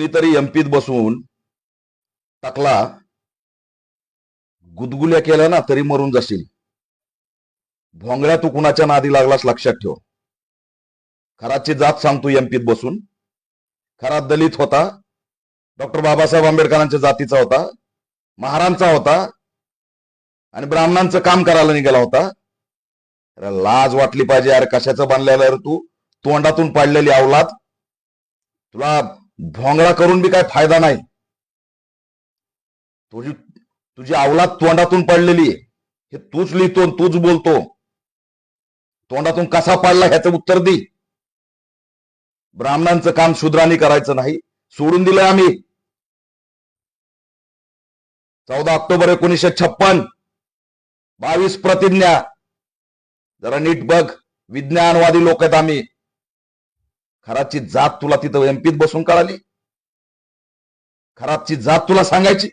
कुणीतरी एमपीत बसून टाकला गुदगुल्या केल्या ना तरी मरून जाशील. भोंगळ्या तू कुणाच्या नादी लागलास लक्षात ठेव. खराची जात सांगतो एमपीत बसून. खरा दलित होता, डॉक्टर बाबासाहेब आंबेडकरांच्या जातीचा होता, महारांचा होता आणि ब्राह्मणांचं काम करायला निघाला होता. लाज वाटली पाहिजे यार. कशाचं बांधलेलं रे तू? तोंडातून पाडलेली अवलाद. तुला भोंगळा करून बी काय फायदा नाही. तुझी अवलाद तोंडातून पडलेली आहे. हे तूच लिहितो, तूच बोलतो. तोंडातून कसा पाडला ह्याचं उत्तर दे. ब्राह्मणांचं काम शूद्रांनी करायचं नाही, सोडून दिलंय आम्ही. 14 ऑक्टोबर 1956 22 प्रतिज्ञा. जरा नीट बघ. विज्ञानवादी लोक आहेत आम्ही. खराची जात तुला तिथं एमपीत बसून कळाली? खराची जात तुला सांगायची?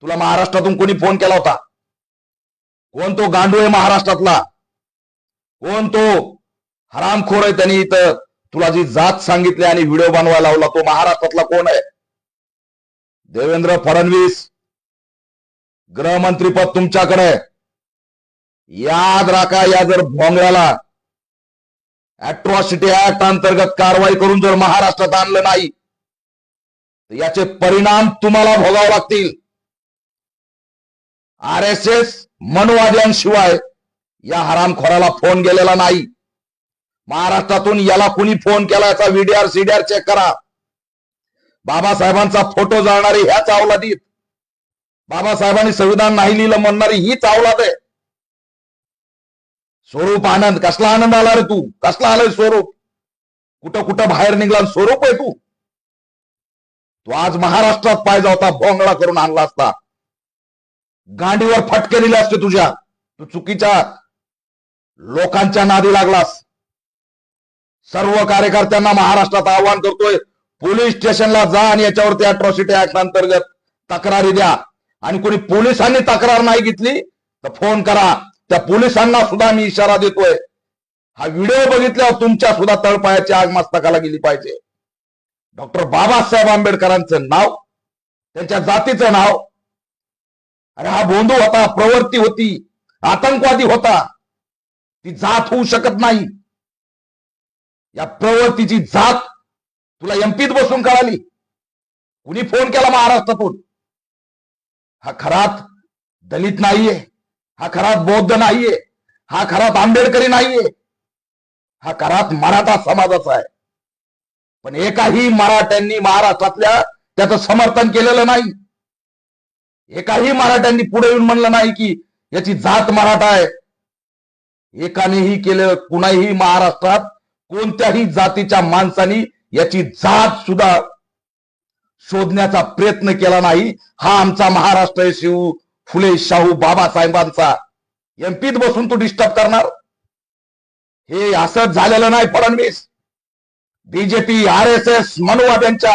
तुला महाराष्ट्रातून कोणी फोन केला होता? कोण तो गांडू आहे महाराष्ट्रातला? कोण तो हरामखोर आहे? त्यांनी इथं तुला जी जात सांगितली आणि व्हिडिओ बनवायला लावला, तो महाराष्ट्रातला कोण आहे? देवेंद्र फडणवीस. गृहमंत्रीपद तुमच्याकडे. याद राखा, या जर भोंगळ्याला अॅट्रॉसिटी ऍक्ट अंतर्गत कारवाई करून जर महाराष्ट्रात आणलं नाही तर याचे परिणाम तुम्हाला भोगावे लागतील. RSS मनुवाद्यांशिवाय या हरामखोराला फोन गेलेला नाही. महाराष्ट्रातून याला कुणी फोन केला याचा VDR CDR चेक करा. बाबासाहेबांचा फोटो जाळणारी ह्याच अवलादीत, बाबासाहेबांनी संविधान नाही लिहिलं म्हणणारी हीच अवलाद आहे. स्वरूप आनंद. कसला आनंद आला रे तू? कसला आलाय स्वरूप? कुठं कुठं बाहेर निघला स्वरूप आहे तू. तू आज महाराष्ट्रात पाहिजे होता, भोंगळा करून आणला असता. गांडीवर फटके दिले असते तुझ्या. तू चुकीच्या लोकांच्या नादी लागलास. सर्व कार्यकर्त्यांना महाराष्ट्रात आवाहन करतोय, पोलीस स्टेशनला जा आणि याच्यावरती अॅट्रॉसिटी ऍक्ट अंतर्गत तक्रारी द्या. आणि कोणी पोलिसांनी तक्रार नाही घेतली तर फोन करा. त्या पोलिसांना सुद्धा मी इशारा देतोय. हा व्हिडिओ बघितल्यावर तुमच्या सुद्धा तळपायाची आग मस्तकाला गेली पाहिजे. डॉक्टर बाबासाहेब आंबेडकरांचं नाव, त्यांच्या जातीचं नाव. अरे हा भोंदू होता, प्रवृत्ती होती, आतंकवादी होता. ती जात होऊ शकत नाही. या प्रवृत्तीची जात तुला एमपीत बसून कळाली? कुणी फोन केला महाराष्ट्रातून? हा खरात दलित नाहीये, हा खरात बौद्ध नाहीये, हा खरात आंबेडकरी नाहीये, हा खरात मराठा समाजाचा आहे. पण एकाही मराठ्यांनी महाराष्ट्रातल्या त्याचं समर्थन केलेलं नाही. एकाही मराठ्यांनी पुढे येऊन म्हणलं नाही की याची जात मराठा आहे. एकानेही केलं, कुणाही महाराष्ट्रात कोणत्याही जातीच्या माणसानी याची जात सुद्धा शोधण्याचा प्रयत्न केला नाही. हा आमचा महाराष्ट्र आहे, शिव फुले शाहू बाबासाहेबांचा. एमपीत बसून तू डिस्टर्ब करणार? हे असंच झालेलं नाही फडणवीस. बीजेपी RSS मनुवाद्यांच्या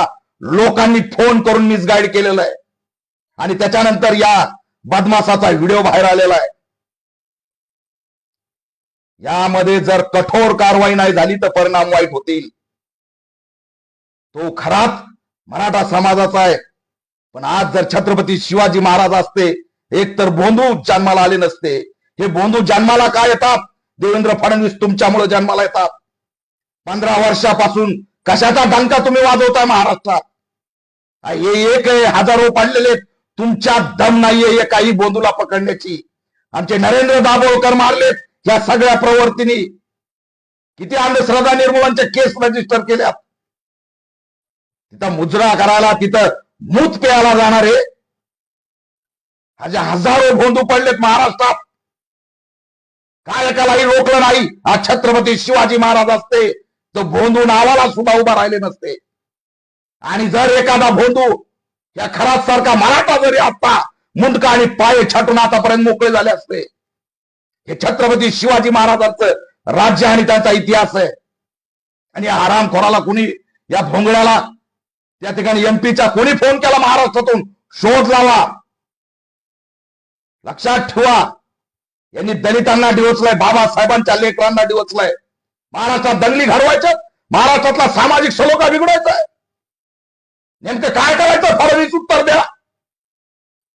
लोकांनी फोन करून मिसगाईड केलेलं आहे आणि त्याच्यानंतर या बदमाशाचा व्हिडिओ बाहेर आलेला आहे. यामध्ये जर कठोर कारवाई नाही झाली तर परिणाम वाईट होतील. तो खरात मराठा समाजाचा आहे. पण आज जर छत्रपती शिवाजी महाराज असते, एक तर भोंदू जन्माला आले नसते. हे भोंदू जन्माला काय येतात? देवेंद्र फडणवीस तुमच्यामुळे जन्माला येतात. 15 वर्षापासून कशाचा डंका तुम्ही वाजवताय महाराष्ट्रात? हे एक हजारो पडलेले, तुमच्या दम नाहीये एकाही भोंदूला पकडण्याची. आमचे नरेंद्र दाभोळकर मारलेत या सगळ्या प्रवृत्तींनी. किती अंधश्रद्धा निर्मूलनचे केस रजिस्टर केल्या. तिथं मुजरा करायला, तिथं मूत प्यायला जाणारे हजारो भोंदू पडलेत महाराष्ट्रात. काय एकालाही रोखलं नाही. आज छत्रपती शिवाजी महाराज असते तर भोंदू नावाला सुद्धा उभा राहिले नसते. आणि जर एखादा भोंदू या खरात सारखा मराठा जरी असता, मुंडका आणि पाय छाटून आतापर्यंत मोकळे झाले असते. हे छत्रपती शिवाजी महाराजांचं राज्य आणि त्यांचा इतिहास आहे. आणि या हरामखोराला कुणी, या भोंगळ्याला त्या ठिकाणी एमपीचा कोणी फोन केला महाराष्ट्रातून? शोध लावा. लक्षात ठेवा, यांनी दलितांना डिवचलंय, बाबासाहेबांच्या लेकरांना डिवचलंय. महाराष्ट्रात दंगली घडवायच्या, महाराष्ट्रातला सामाजिक सलोखा बिघडवायचा आहे. नेमकं काय करायचं फडणवीस उत्तर द्या.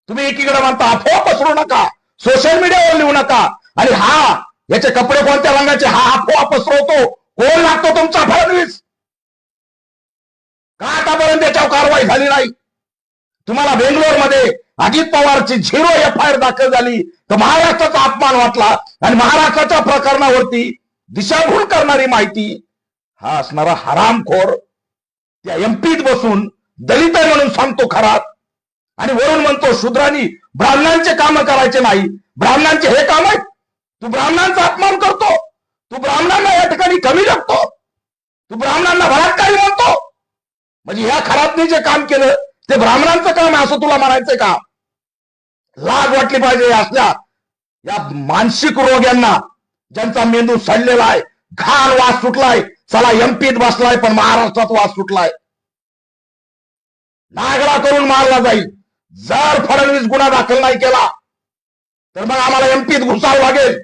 तुम्ही एकीकडे म्हणता अफवा पसरू नका, सोशल मीडियावर लिहू नका, आणि याचे कपडे कोणत्या रंगाचे, अफवा पसरवतो. कोण लागतो तुमचा फडणवीस? का आतापर्यंत त्याच्यावर कारवाई झाली नाही? तुम्हाला बेंगलोरमध्ये अजित पवारची 0 FIR दाखल झाली तर महाराष्ट्राचा अपमान वाटला, आणि महाराष्ट्राच्या प्रकरणावरती दिशाभूल करणारी माहिती हा असणारा हरामखोर त्या एमपीत बसून दलित आहे म्हणून सांगतो खरा, आणि वरून म्हणतो शूद्रांनी ब्राह्मणांचे काम करायचे नाही, ब्राह्मणांचे हे काम आहेत. तू ब्राह्मणांचा अपमान करतो, तू ब्राह्मणांना या ठिकाणी कमी लागतो, तू ब्राह्मणांना बलात्कारी म्हणतो. म्हणजे ह्या खरातनी जे काम केलं ते ब्राह्मणांचं काम आहे असं तुला म्हणायचंय का? लाज वाटली पाहिजे असल्या या मानसिक रोग्यांना, ज्यांचा मेंदू सडलेला आहे, घाण वास सुटलाय. चला एमपीत बसलाय पण महाराष्ट्रात वास सुटलाय. नागडा करून मारला जाईल. जर फडणवीस गुन्हा दाखल नाही केला तर मग आम्हाला एमपीत घुसावं लागेल.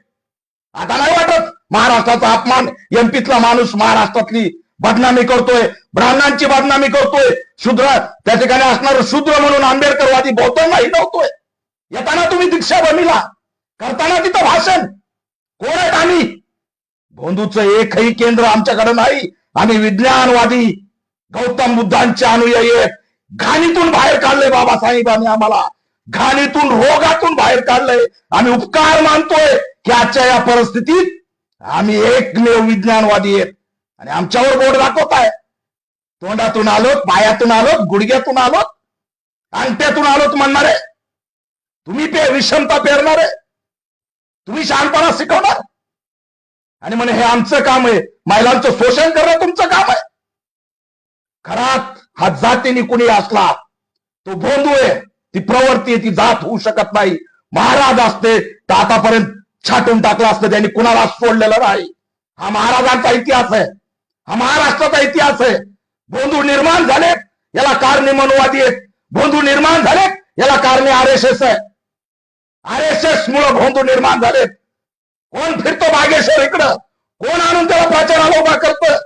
आता नाही वाटत महाराष्ट्राचा अपमान, एमपीतला माणूस महाराष्ट्रातली बदनामी करतोय, ब्राह्मणांची बदनामी करतोय, शूद्र त्या ठिकाणी असणार शूद्र म्हणून आंबेडकरवादी बौद्धांना हिणवतोय. येताना तुम्ही दीक्षाभूमीला, करताना तिथं भाषण. कोण आहेत आम्ही? भोंदूचं एकही केंद्र आमच्याकडे नाही. आम्ही विज्ञानवादी गौतम बुद्धांचे अनुयायी आहेत. घाणीतून बाहेर काढले बाबासाहेबांनी आम्हाला, घाणीतून रोगातून बाहेर काढलंय. आम्ही उपकार मानतोय की आजच्या या परिस्थितीत आम्ही एकमेव विज्ञानवादी आहेत, आणि आमच्यावर बोट दाखवताय. तोंडातून आलोत, पायातून आलोत, गुडघ्यातून आलोत, अंगठ्यातून आलोत म्हणणारे तुम्ही, विषमता पेरणारे तुम्ही, शहाणपणा शिकवणार, आणि म्हणे हे आमचं काम आहे, महिलांचं शोषण करणं तुमचं काम आहे. खरात हा जातीने कुणी असला तो भोंदू आहे, ती प्रवृत्ती आहे, ती जात होऊ शकत नाही. महाराज असते तर आतापर्यंत छाटून टाकलं असतं, त्यांनी कुणाला सोडलेलं नाही. हा महाराजांचा इतिहास आहे, हा महाराष्ट्राचा इतिहास आहे. भोंदू निर्माण झाले याला कारणे मनोवादी आहेत, भोंदू निर्माण झाले याला कारणे RSS आहे. RSS मुळे भोंदू निर्माण झालेत. कोण फिरतो बागेश्वर इकडं, कोण आणून त्याला प्रचाराला उभा करतं?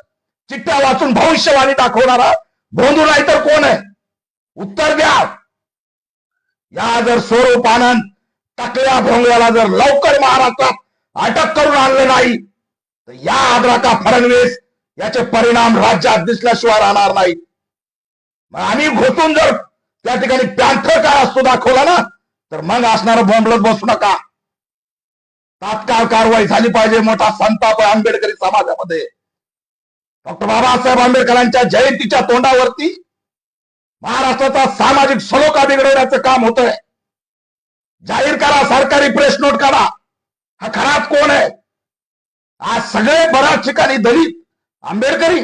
चिठ्ठ्या वाचून भविष्यवाणी दाखवणारा भोंदू नाही तर कोण आहे? उत्तर द्या. या जर स्वरूप आनंद टाकल्या भोंगल्याला जर लवकर महाराष्ट्रात अटक करून आणलं नाही तर या आद्राका फडणवीस याचे परिणाम राज्यात दिसल्याशिवाय राहणार नाहीत. आम्ही घोटून जर त्या ठिकाणी पॅन्थर काय असतो दाखवला ना तर मग असणारं बोंबलत बसू नका. तात्काळ कारवाई झाली पाहिजे. मोठा संताप आहे आंबेडकरी समाजामध्ये. डॉक्टर बाबासाहेब आंबेडकरांच्या जयंतीच्या तोंडावरती महाराष्ट्राचा सामाजिक सलोखा बिघडवण्याचं काम होतंय. जाहीर करा, सरकारी प्रेस नोट करा, हा खरात कोण आहे. आज सगळे बऱ्याच ठिकाणी दलित आंबेडकरी,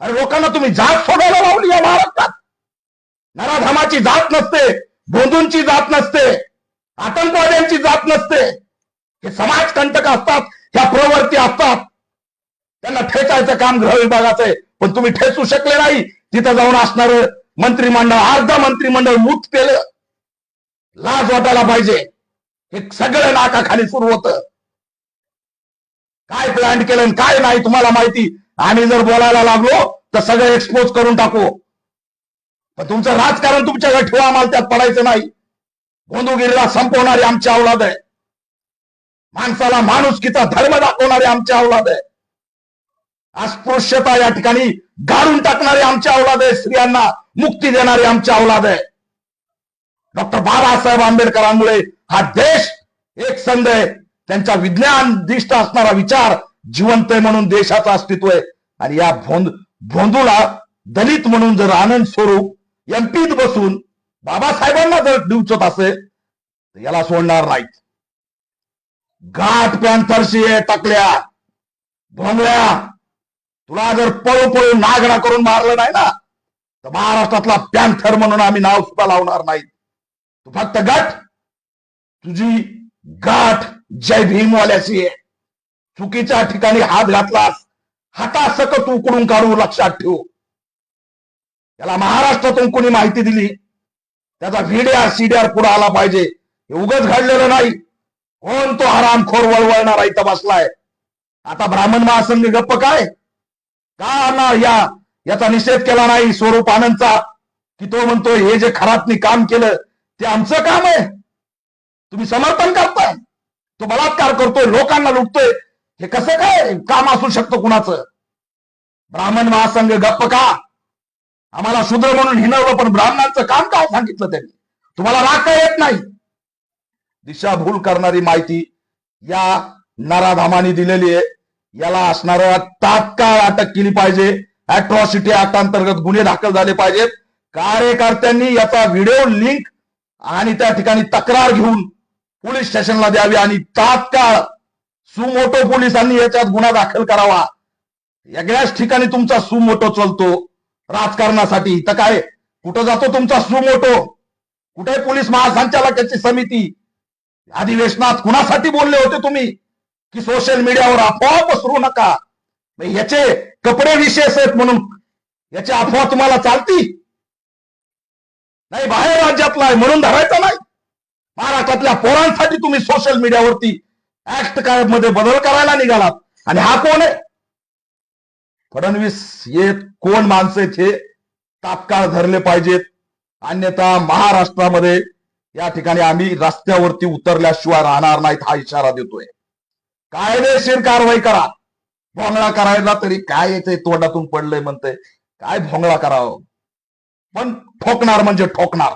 अरे लोकांना तुम्ही जात सोडायला लावली या महाराष्ट्रात. नराधमाची जात नसते, भोंदूंची जात नसते, आतंकवाद्यांची जात नसते. हे समाजकंटक असतात, ह्या प्रवृत्ती असतात. त्यांना ठेचायचं काम गृह विभागाचं आहे, पण तुम्ही ठेचू शकले नाही. तिथं जाऊन असणार मंत्रिमंडळ, अर्ध मंत्रिमंडळ मूत केलं. लाज वाटायला पाहिजे. हे सगळं नाकाखाली सुरू होतं. काय प्लॅन केलं काय नाही तुम्हाला माहिती. आम्ही जर बोलायला लागलो तर सगळं एक्सपोज करून टाकू. पण तुमचं राजकारण तुमच्याकडे ठेवा, आम्हाला त्यात पडायचं नाही. भोंदूगिरीला संपवणारी आमची औलाद आहे. माणसाला माणुसकीचा धर्म दाखवणारी आमची औलाद आहे. अस्पृश्यता या ठिकाणी गाडून टाकणारी आमची औलाद आहे. स्त्रियांना मुक्ती देणारी आमची औलाद आहे. डॉक्टर बाबासाहेब आंबेडकरांमुळे हा देश एक संध आहे. त्यांच्या विज्ञानदिष्ट असणारा विचार जिवंत आहे म्हणून देशाचं अस्तित्व आहे. आणि या भोंदूला दलित म्हणून जर आनंद स्वरूप एमपीत बसून बाबासाहेबांना जर डिवचत असेल तर याला सोडणार नाहीत. घाट पॅन्थरशी टाकल्या भोंगल्या, तुला जर पळू पळू नागडा करून मारलं नाही ना तर महाराष्ट्रातला पॅन्थर म्हणून आम्ही नाव सुद्धा लावणार नाही. तू फक्त गाठ, तुझी गाठ जय भीमवाल्याची आहे. चुकीच्या ठिकाणी हात घातलास, हातासकट उकडून काढू, लक्षात ठेवू. त्याला महाराष्ट्रातून कोणी माहिती दिली त्याचा VDR CDR पुढे आला पाहिजे. हे उगच घडलेलं नाही. कोण तो हरामखोर वळवळणारा इथं बसलाय. आता ब्राह्मण महासंघ गप्प काय का ना याचा निषेध केला नाही स्वरूप आनंदचा. की तो म्हणतो हे जे खरातनी काम केलं ते आमचं काम आहे, तुम्ही समर्थन करताय, तो बलात्कार करतोय, लोकांना लुटतोय, हे कसं काय काम असू शकतं कुणाचं? ब्राह्मण महासंघ गप्प का? आम्हाला शूद्र म्हणून हिनवलं, पण ब्राह्मणांचं काम काय सांगितलं त्यांनी? तुम्हाला राग काय येत नाही? दिशाभूल करणारी माहिती या नराधामाने दिलेली आहे. याला असणाऱ्या तात्काळ अटक केली पाहिजे. अॅट्रॉसिटी ऍक्ट अंतर्गत गुन्हे दाखल झाले पाहिजेत. कार्यकर्त्यांनी याचा व्हिडिओ लिंक आणि त्या ठिकाणी तक्रार घेऊन पोलीस स्टेशनला द्यावी आणि तात्काळ सुमोटो पोलिसांनी याच्यात गुन्हा दाखल करावा. वेगळ्याच ठिकाणी तुमचा सुमोटो चलतो राजकारणासाठी. तर काय कुठं जातो तुमचा सुमोटो? कुठे पोलीस महासंचालकाची समिती? अधिवेशनात कुणासाठी बोलले होते तुम्ही की सोशल मीडियावर अफवा पसरू नका? याचे कपडे विशेष आहेत म्हणून याची अफवा तुम्हाला चालती नाही? बाहेर राज्यातला आहे म्हणून धरायचं नाही? महाराष्ट्रातल्या पोरांसाठी तुम्ही सोशल मीडियावरती ऍक्ट काय मध्ये बदल करायला निघालात. आणि हा कोण आहे? फडणवीस हे कोण माणसं आहेत हे तात्काळ धरले पाहिजेत. अन्यथा महाराष्ट्रामध्ये या ठिकाणी आम्ही रस्त्यावरती उतरल्याशिवाय राहणार नाहीत हा इशारा देतोय. कायदेशीर कारवाई करा. भोंगळा करायला तरी काय येते, तोंडातून पडलंय म्हणतंय, काय भोंगळा करावं, पण ठोकणार म्हणजे ठोकणार.